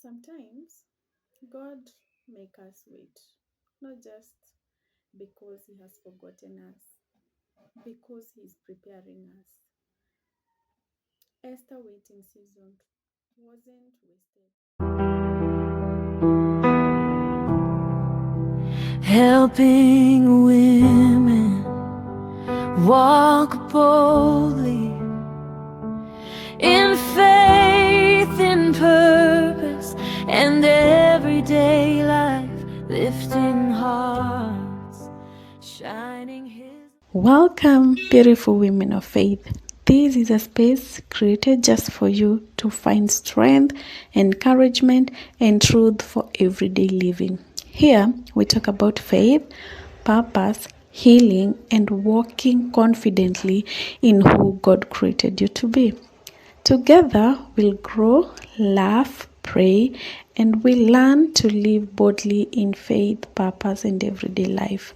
Sometimes God make us wait, not just because he has forgotten us, because he's preparing us. Esther waiting season wasn't wasted. Helping women walk boldly in faith, in purpose, and everyday life, lifting hearts, shining His. Welcome, beautiful women of faith. This is a space created just for you to find strength, encouragement, and truth for everyday living. Here, we talk about faith, purpose, healing, and walking confidently in who God created you to be. Together, we'll grow, laugh, pray, and we learn to live boldly in faith, purpose, and everyday life.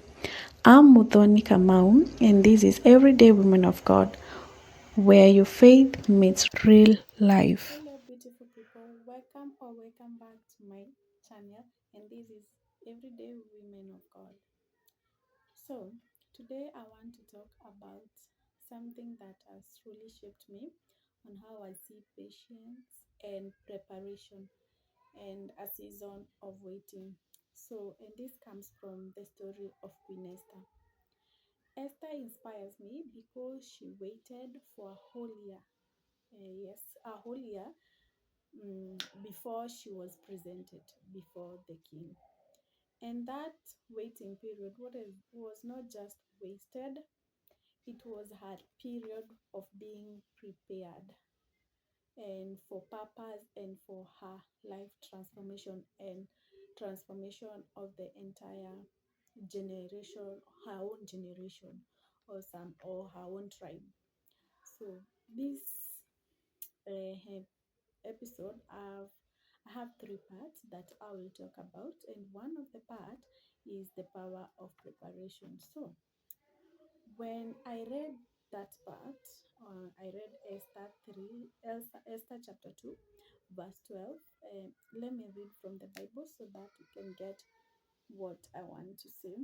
I'm Mudhoni Kamau, and this is Everyday Women of God, where your faith meets real life. Hello, beautiful people. Welcome back to my channel, and this is Everyday Women of God. So, today I want to talk about something that has truly shaped me on how I see patience and preparation and a season of waiting. So, and this comes from the story of Queen Esther. Esther inspires me because she waited for a whole year. A whole year before she was presented before the king. And that waiting period was not just wasted, it was her period of being prepared and for purpose and for her life transformation and transformation of the entire generation, her own generation or her own tribe. So this uh, episode I have three parts that I will talk about, and one of the part is the power of preparation. So when I read that part, I read Esther chapter 2, verse 12. Let me read from the Bible so that you can get what I want to say.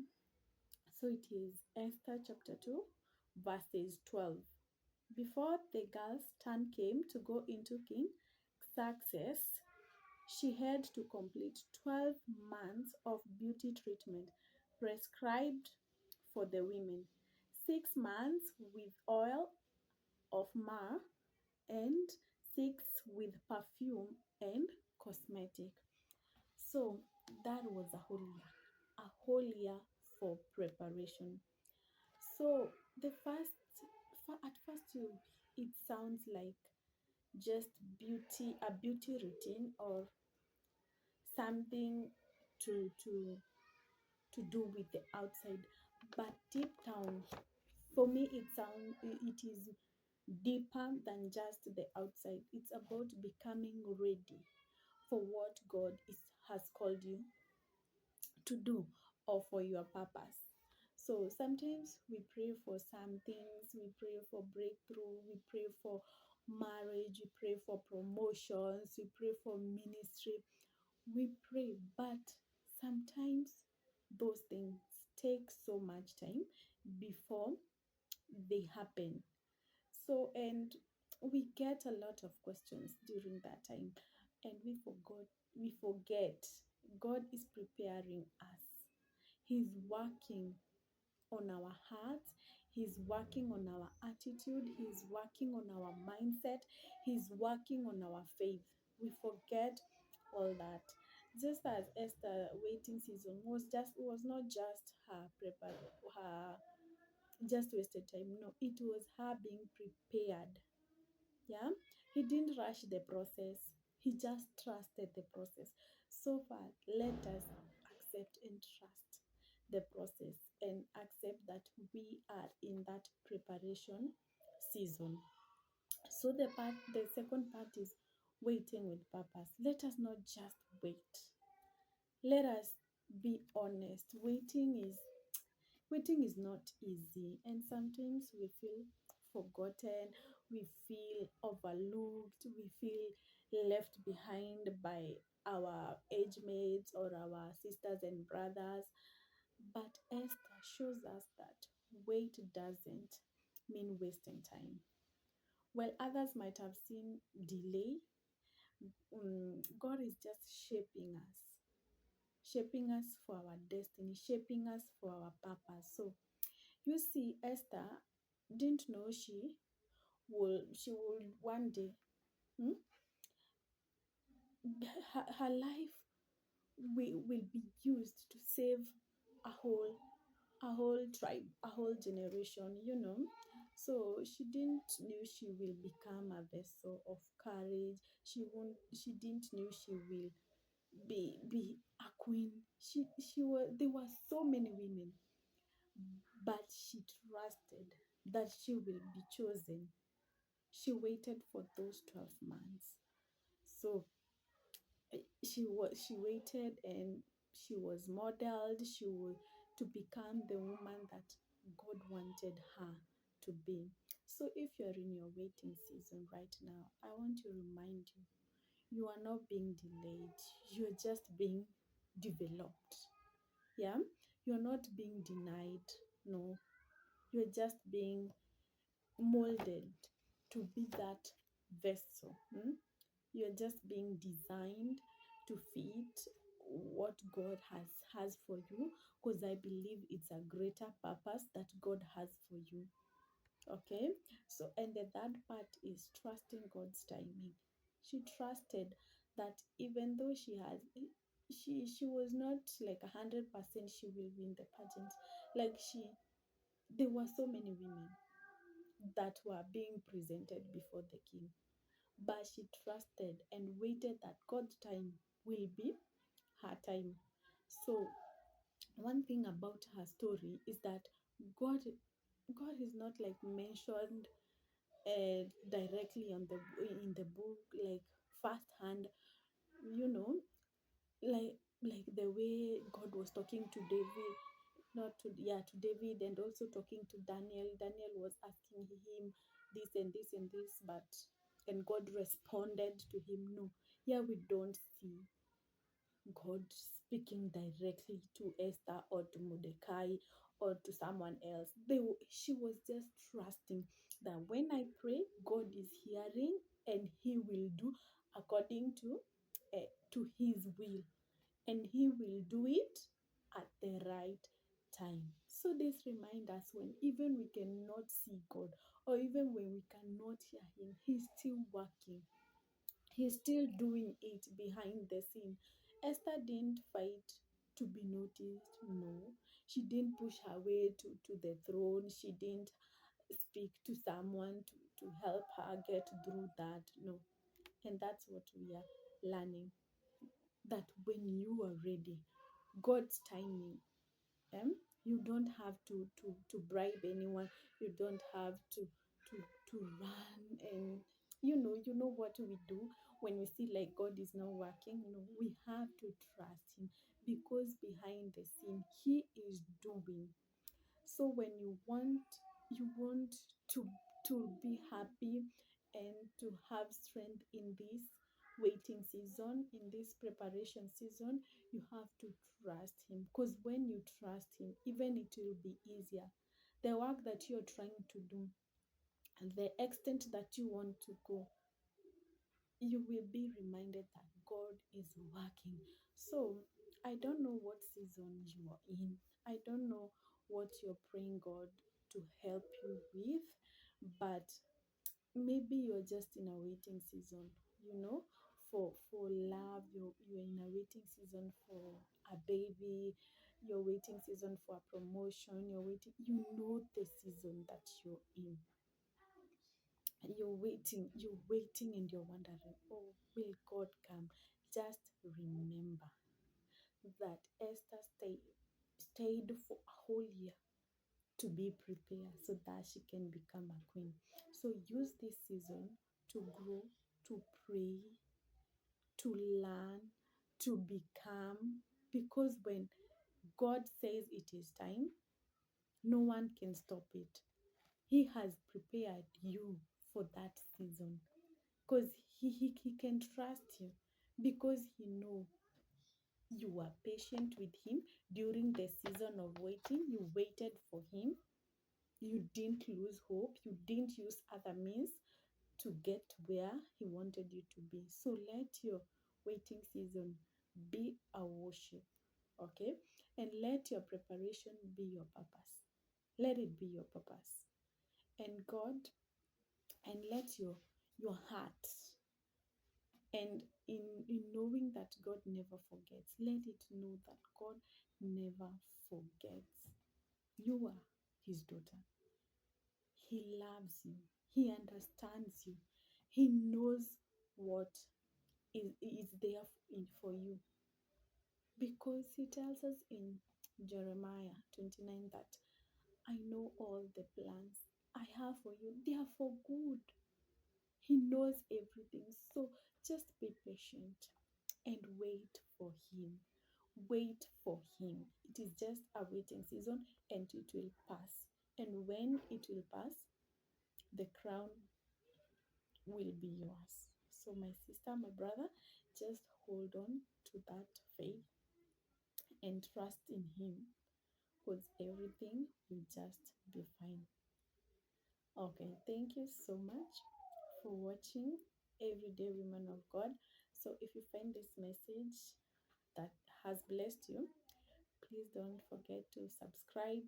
So it is Esther chapter 2, verses 12. Before the girl's turn came to go into King Xerxes, she had to complete 12 months of beauty treatment prescribed for the women, 6 months with oil of myrrh, and 6 with perfume and cosmetic. So that was a whole year for preparation. So at first, it sounds like just a beauty routine or something to to do with the outside, but deep down, for me, it is deeper than just the outside. It's about becoming ready for what has called you to do or for your purpose. So sometimes we pray for some things, we pray for breakthrough, we pray for marriage, we pray for promotions, we pray for ministry, we pray, but sometimes those things take so much time before they happen. So, and we get a lot of questions during that time, and we forget God is preparing us. He's working on our hearts, He's working on our attitude, He's working on our mindset, He's working on our faith. We forget all that. Just as Esther waiting season was not just her just wasted time. No, it was her being prepared. Yeah, he didn't rush the process, he just trusted the process. So far, let us accept and trust the process and accept that we are in that preparation season. So the second part is waiting with purpose. Let us not just wait, let us be honest. Waiting is not easy, and sometimes we feel forgotten, we feel overlooked, we feel left behind by our age mates or our sisters and brothers. But Esther shows us that wait doesn't mean wasting time. While others might have seen delay, God is just shaping us for our destiny, shaping us for our purpose. So you see, Esther didn't know she will one day, hmm, her life will be used to save a whole tribe, a whole generation, you know. So she didn't knew she will become a vessel of courage. She didn't knew she will be a queen. She was There were so many women, but she trusted that she will be chosen. She waited for those 12 months. So she waited, and she was modeled. She was to become the woman that God wanted her to be. So if you're in your waiting season right now, I want to remind you, you are not being delayed, you're just being developed. Yeah, you're not being denied. No, you're just being molded to be that vessel. You're just being designed to fit what God has for you, because I believe it's a greater purpose that God has for you. Okay, so and the third part is trusting God's timing. She trusted that even though she was not like 100% she will win the pageant. Like there were so many women that were being presented before the king, but she trusted and waited that God's time will be her time. So one thing about her story is that God God is not like mentioned directly in the book, like first hand, you know, like the way God was talking to David, not to yeah to David, and also talking to Daniel. Daniel was asking him this and this and this, but and God responded to him. No, here we don't see God speaking directly to Esther or to Mordecai or to someone else. She was just trusting that when I pray, God is hearing and He will do according to His will, and He will do it at the right time. So this reminds us, when even we cannot see God, or even when we cannot hear Him, He's still working. He's still doing it behind the scene. Esther didn't fight to be noticed. No, she didn't push her way to the throne. She didn't speak to someone to help her get through that. No. And that's what we are learning, that when you are ready, God's timing, you don't have to bribe anyone. You don't have to run, and you know what we do when we see like God is not working. No, we have to trust Him, because behind the scene He is doing. So when you want to be happy and to have strength in this waiting season, in this preparation season, you have to trust Him, because when you trust Him, even it will be easier. The work that you're trying to do, and the extent that you want to go, you will be reminded that God is working. So I don't know what season you are in. I don't know what you're praying God to help you with, but maybe you're just in a waiting season, for love. You're in a waiting season for a baby. You're waiting season for a promotion. The season that you're in. You're waiting and you're wondering, oh, will God come? Just remember that Esther stayed for a whole year to be prepared so that she can become a queen. So use this season to grow, to pray, to learn, to become, because when God says it is time, no one can stop it. He has prepared you for that season. because he can trust you, because he know you are patient with him during the season of waiting. You waited for him. You didn't lose hope. You didn't use other means to get where he wanted you to be. So let your waiting season be a worship, okay? And let your preparation be your purpose. Let it be your purpose. And God, and let your heart, and in knowing that God never forgets, let it know that God never forgets. You are his daughter. He loves you. He understands you. He knows what is there for you, because he tells us in Jeremiah 29 that I know all the plans I have for you. They are for good. He knows everything. So just be patient and wait for him. Wait for him. It is just a waiting season and it will pass. And when it will pass, the crown will be yours. So, my sister, my brother, just hold on to that faith and trust in him, because everything will just be fine. Okay, thank you so much for watching Everyday Women of God. So, if you find this message that has blessed you, please don't forget to subscribe.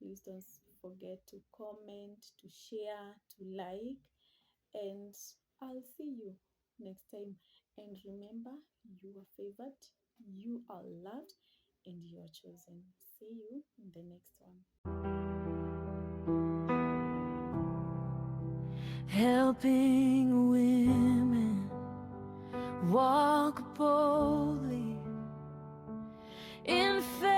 Please don't forget to comment, to share, to like, and I'll see you next time. And remember, you are favored, you are loved, and you are chosen. See you in the next one. Helping women walk boldly in faith.